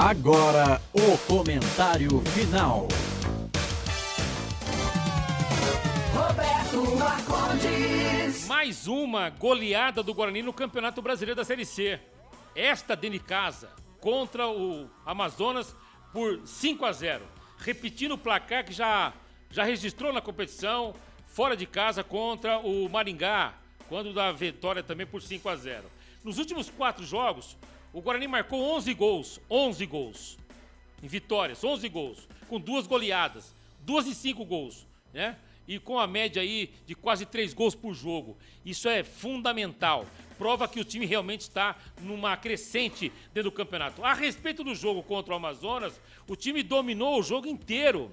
Agora, o comentário final. Roberto Marcondes. Mais uma goleada do Guarani no Campeonato Brasileiro da Série C. Esta dentro de casa, contra o Amazonas por 5-0. Repetindo o placar que já registrou na competição, fora de casa contra o Maringá, quando da vitória também por 5-0. Nos últimos 4 jogos, o Guarani marcou 11 gols em vitórias, 11 gols, com 2 goleadas, 2 e 5 gols, né? E com a média aí de quase 3 gols por jogo. Isso é fundamental, prova que o time realmente está numa crescente dentro do campeonato. A respeito do jogo contra o Amazonas, o time dominou o jogo inteiro.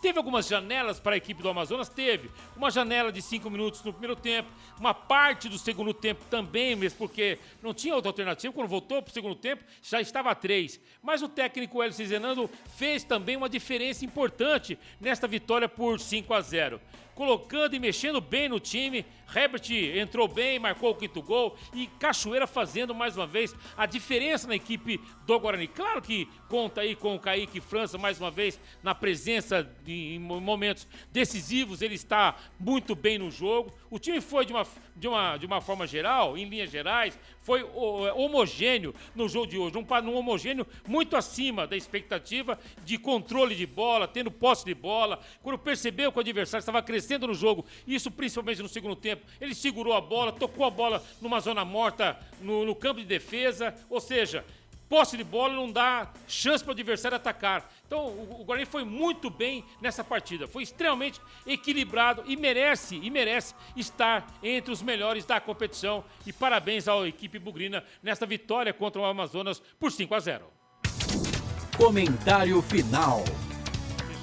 Teve algumas janelas para a equipe do Amazonas? Teve. Uma janela de 5 minutos no primeiro tempo, uma parte do segundo tempo também, mesmo porque não tinha outra alternativa. Quando voltou para o segundo tempo, já estava a 3. Mas o técnico Hélio Zenando fez também uma diferença importante nesta vitória por 5-0. Colocando e mexendo bem no time, Herbert entrou bem, marcou o 5º gol e Cachoeira fazendo mais uma vez a diferença na equipe do Guarani. Claro que conta aí com o Kaique França mais uma vez na presença em momentos decisivos, ele está muito bem no jogo. O time foi de uma forma geral, em linhas gerais, foi homogêneo no jogo de hoje, um homogêneo muito acima da expectativa de controle de bola, tendo posse de bola. Quando percebeu que o adversário estava crescendo no jogo, isso principalmente no segundo tempo, ele segurou a bola, tocou a bola numa zona morta no campo de defesa, ou seja, posse de bola não dá chance para o adversário atacar. Então o Guarani foi muito bem nessa partida, foi extremamente equilibrado e merece estar entre os melhores da competição. E parabéns à equipe bugrina nesta vitória contra o Amazonas por 5-0. Comentário final.